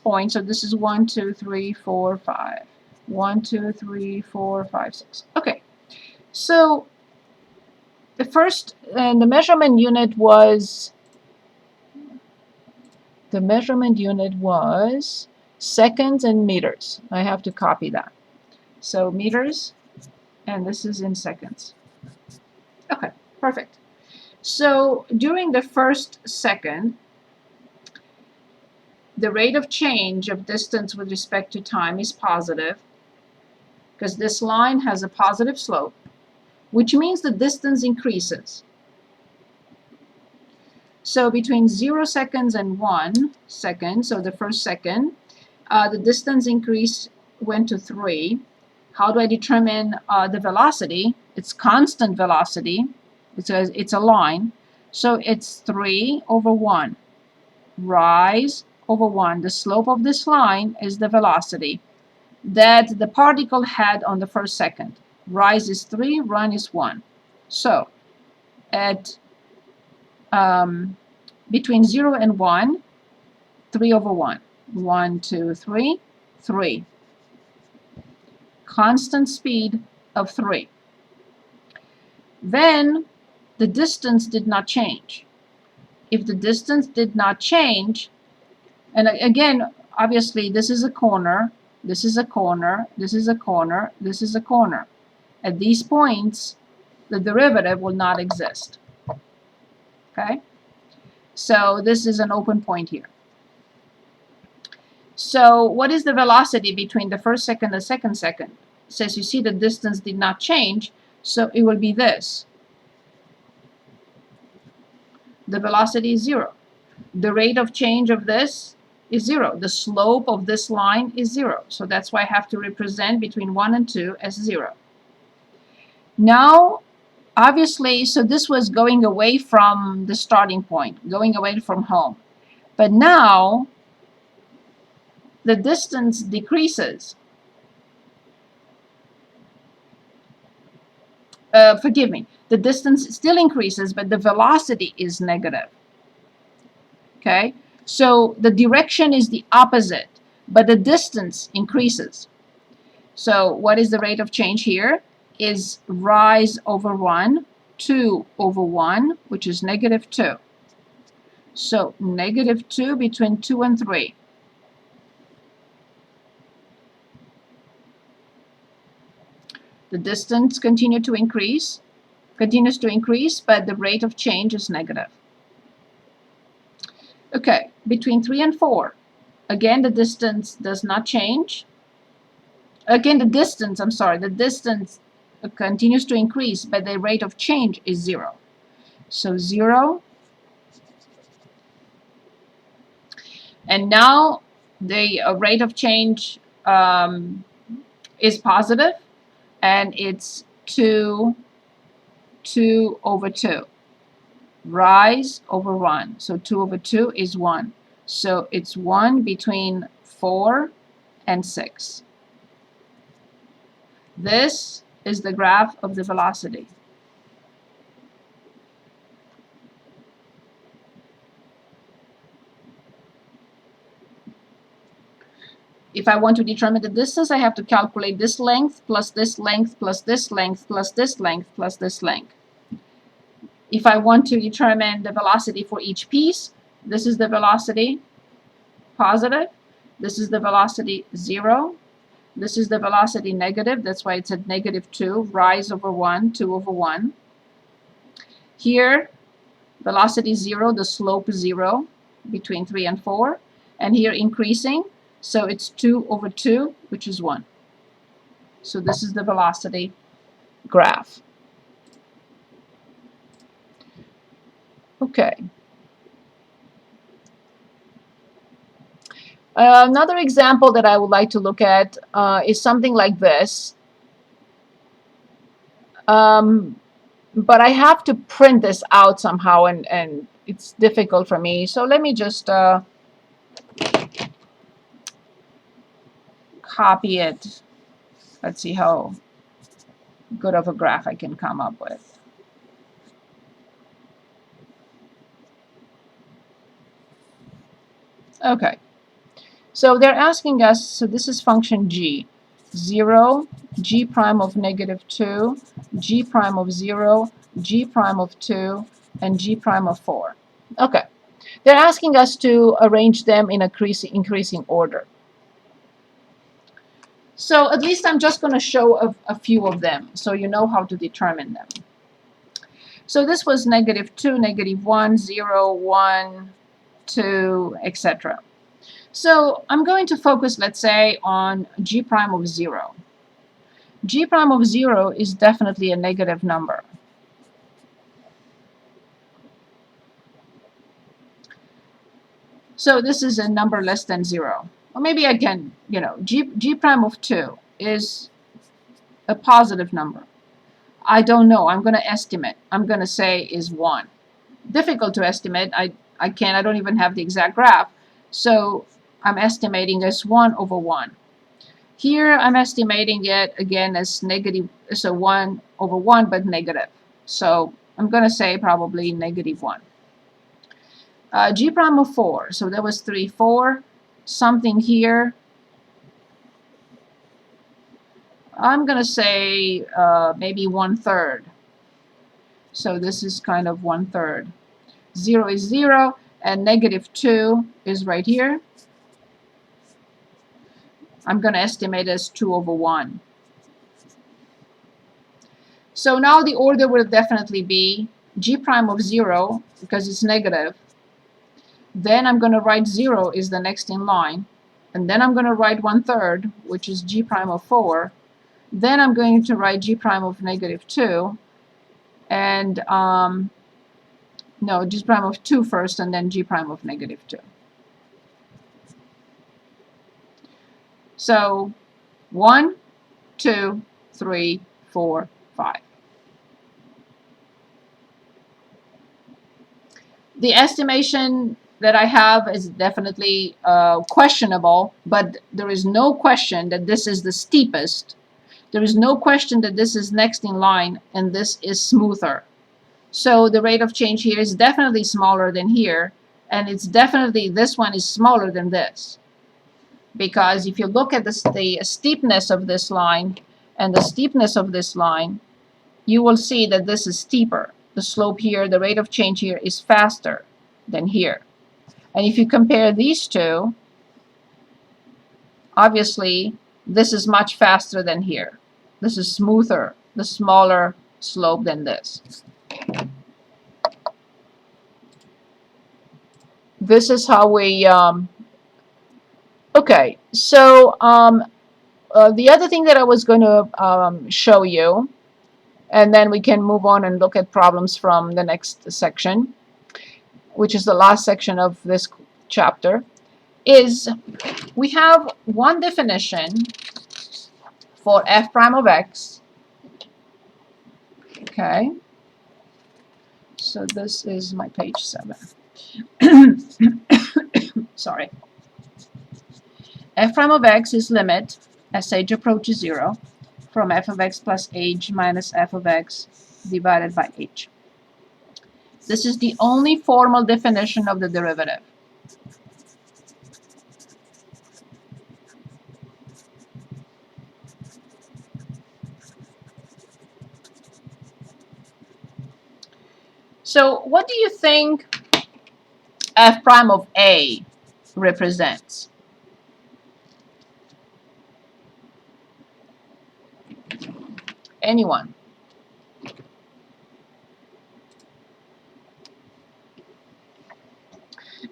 point. So this is 1, 2, 3, 4, 5. 1, 2, 3, 4, 5, 6. Okay. So the first, and the measurement unit was seconds and meters. I have to copy that. So meters, and this is in seconds. Okay, perfect. So during the first second, the rate of change of distance with respect to time is positive, because this line has a positive slope, which means the distance increases. So between 0 seconds and 1 second, so the first second, the distance increase went to 3. How do I determine the velocity? It's constant velocity. It's a line. So it's 3 over 1. Rise over 1. The slope of this line is the velocity that the particle had on the first second. Rise is 3, run is 1. So at between 0 and 1, 3 over 1. 1, 2, 3, 3. Constant speed of 3. Then the distance did not change. If the distance did not change, and again, obviously this is a corner, this is a corner, this is a corner, this is a corner. At these points, the derivative will not exist. Okay? So this is an open point here. So what is the velocity between the first second and the second second? Since you see the distance did not change, so it will be this. The velocity is 0. The rate of change of this is 0. The slope of this line is 0. So that's why I have to represent between 1 and 2 as 0. Now, obviously, so this was going away from the starting point, going away from home. But now, the distance decreases. Forgive me, the distance still increases, but the velocity is negative. Okay, so the direction is the opposite, but the distance increases. So what is the rate of change here? Is rise over 1, 2 over 1, which is negative 2. So negative 2 between 2 and 3. The distance continues to increase, but the rate of change is negative. Okay, between 3 and 4, again, the distance does not change. Again, the distance continues to increase, but the rate of change is 0. So 0. And now the rate of change is positive, and it's 2 over 2. Rise over 1. So 2 over 2 is 1. So it's 1 between 4 and 6. This is the graph of the velocity. If I want to determine the distance, I have to calculate this length plus this length plus this length plus this length plus this length. If I want to determine the velocity for each piece, this is the velocity positive, this is the velocity 0, this is the velocity negative, that's why it's at negative 2, rise over 1, 2 over 1. Here, velocity 0, the slope 0, between 3 and 4, and here increasing, so it's 2 over 2, which is 1. So this is the velocity graph. Okay. Another example that I would like to look at is something like this. But I have to print this out somehow, and it's difficult for me. So let me just copy it. Let's see how good of a graph I can come up with. Okay. So they're asking us, so this is function g, 0, g prime of -2, g prime of 0, g prime of 2, and g prime of 4. Okay. They're asking us to arrange them in increasing order. So at least I'm just going to show a few of them so you know how to determine them. So this was -2, -1, 0, 1, 2, etc. So I'm going to focus, let's say, on g prime of 0. G prime of 0 is definitely a negative number. So this is a number less than 0. Or maybe again, g prime of 2 is a positive number. I don't know. I'm going to estimate. I'm going to say is 1. Difficult to estimate. I don't even have the exact graph. So I'm estimating as 1 over 1. Here I'm estimating it again as negative, so 1 over 1, but negative. So I'm going to say probably -1. G prime of 4. So that was 3, 4. Something here. I'm going to say maybe 1/3. So this is kind of 1/3. 0 is 0, and -2 is right here. I'm going to estimate as 2 over 1. So now the order will definitely be g prime of 0, because it's negative. Then I'm going to write 0 is the next in line. And then I'm going to write 1/3, which is g prime of 4. Then I'm going to write g prime of -2. And, no, g prime of 2 first, and then g prime of -2. So 1, 2, 3, 4, 5. The estimation that I have is definitely questionable, but there is no question that this is the steepest. There is no question that this is next in line and this is smoother. So the rate of change here is definitely smaller than here, and it's definitely, this one is smaller than this. Because if you look at the steepness of this line and the steepness of this line, you will see that this is steeper. The slope here, the rate of change here is faster than here. And if you compare these two, obviously this is much faster than here. This is smoother, the smaller slope than this. This is how we, okay, so the other thing that I was going to show you, and then we can move on and look at problems from the next section, which is the last section of this chapter, is we have one definition for f prime of x. Okay, so this is my page 7. Sorry. F prime of x is limit as h approaches 0 from f of x plus h minus f of x divided by h. This is the only formal definition of the derivative. So what do you think f prime of a represents? Anyone?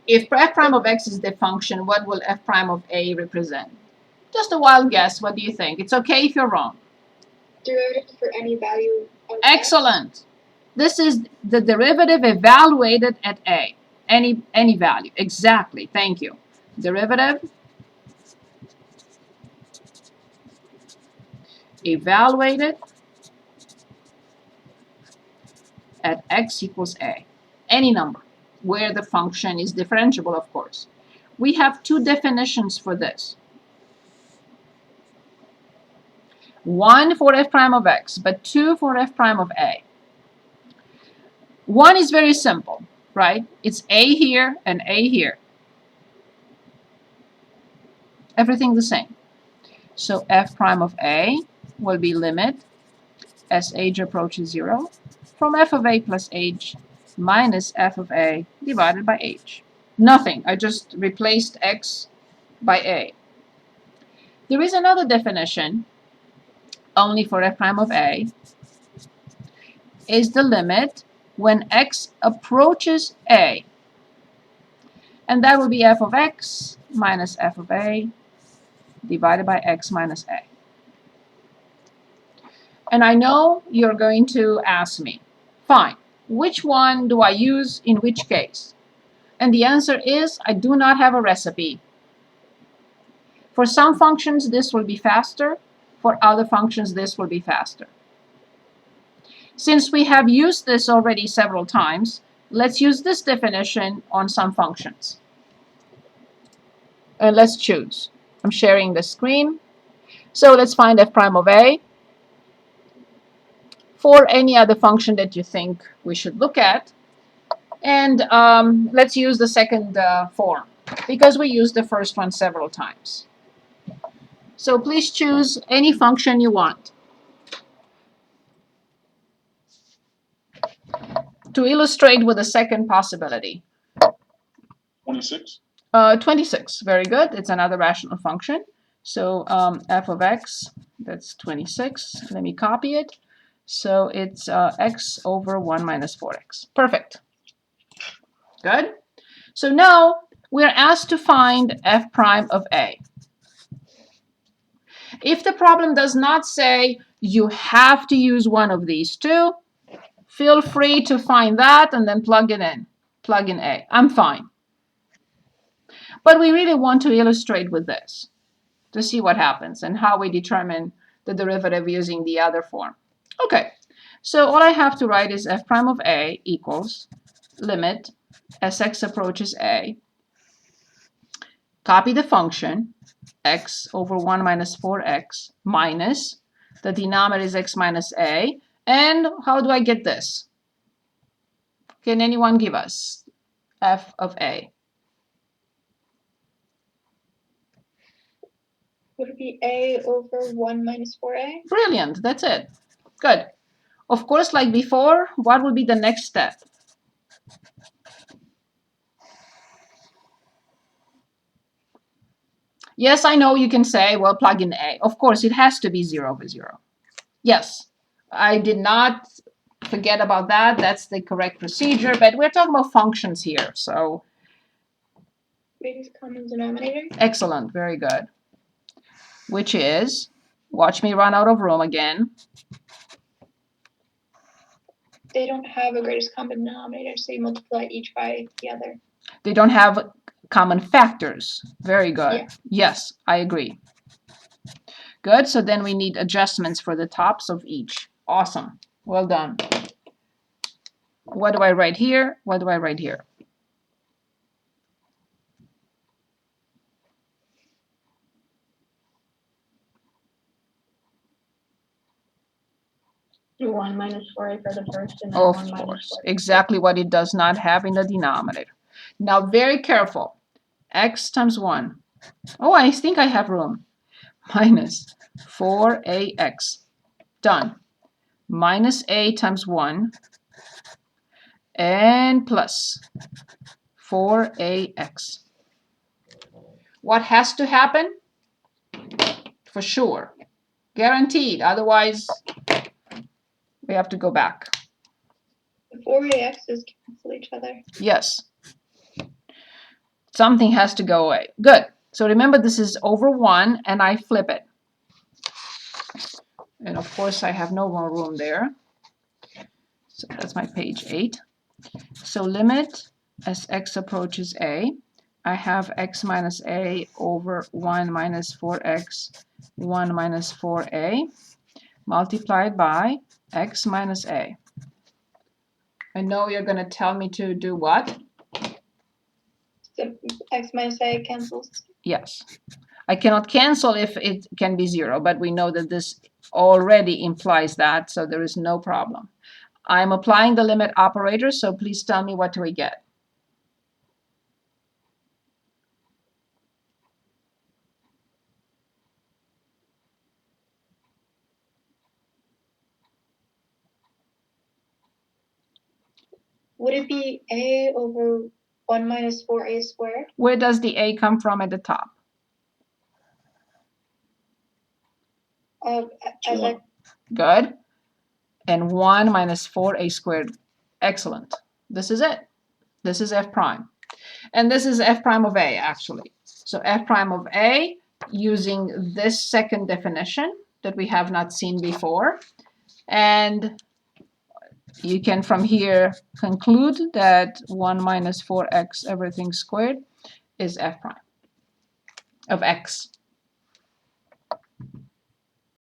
If f prime of x is the function, what will f prime of a represent? Just a wild guess. What do you think? It's okay if you're wrong. Derivative for any value of Excellent. X. This is the derivative evaluated at a. Any value. Exactly. Thank you. Derivative evaluated at x equals a. Any number where the function is differentiable, of course. We have two definitions for this. One for f prime of x, but two for f prime of a. One is very simple, right? It's a here and a here. Everything the same. So f prime of a will be limit as h approaches 0 from f of a plus h minus f of a divided by h. Nothing. I just replaced x by a. There is another definition only for f prime of a, is the limit when x approaches a. And that will be f of x minus f of a divided by x minus a. And I know you're going to ask me, fine, which one do I use in which case? And the answer is, I do not have a recipe. For some functions, this will be faster. For other functions, this will be faster. Since we have used this already several times, let's use this definition on some functions. And let's choose. I'm sharing the screen. So let's find f prime of a. For any other function that you think we should look at. And let's use the second form, because we used the first one several times. So please choose any function you want. To illustrate with the second possibility. 26. 26, very good. It's another rational function. So f of x, that's 26. Let me copy it. So it's x over 1 minus 4x. Perfect. Good. So now we're asked to find f prime of a. If the problem does not say you have to use one of these two, feel free to find that and then plug it in. Plug in a. I'm fine. But we really want to illustrate with this to see what happens and how we determine the derivative using the other form. Okay, so all I have to write is f prime of a equals limit as x approaches a. Copy the function x over 1 minus 4x minus the denominator is x minus a. And how do I get this? Can anyone give us f of a? Would it be a over 1 minus 4a? Brilliant, that's it. Good. Of course, like before, what will be the next step? Yes, I know you can say, well, plug in a. Of course, it has to be 0 over 0. Yes, I did not forget about that. That's the correct procedure, but we're talking about functions here, so. Greatest common denominator? Excellent, very good. Which is, watch me run out of room again. They don't have a greatest common denominator, so you multiply each by the other. They don't have common factors. Very good. Yeah. Yes, I agree. Good, so then we need adjustments for the tops of each. Awesome, well done. What do I write here? What do I write here? Do 1 minus 4a for the first, and then Of 1 minus course, 4a. exactly what it does not have in the denominator. Now, very careful. X times 1. Oh, I think I have room. Minus 4ax. Done. Minus a times 1 and plus 4ax. What has to happen? For sure. Guaranteed. Otherwise, we have to go back. The 4ax's cancel each other. Yes. Something has to go away. Good. So remember, this is over 1, and I flip it. And of course, I have no more room there. So that's my page 8. So limit as x approaches a, I have x minus a over 1 minus 4x, 1 minus 4a, multiplied by x minus a. I know you're going to tell me to do what? So x minus a cancels. Yes. I cannot cancel if it can be 0, but we know that this already implies that, so there is no problem. I'm applying the limit operator, so please tell me what do we get. Would it be A over 1 minus 4A squared? Where does the a come from at the top? As One. Good. And 1 minus 4a squared. Excellent. This is it. This is f prime. And this is f prime of a, actually. So f prime of a, using this second definition that we have not seen before. And you can from here conclude that 1 minus 4x everything squared is f prime of x.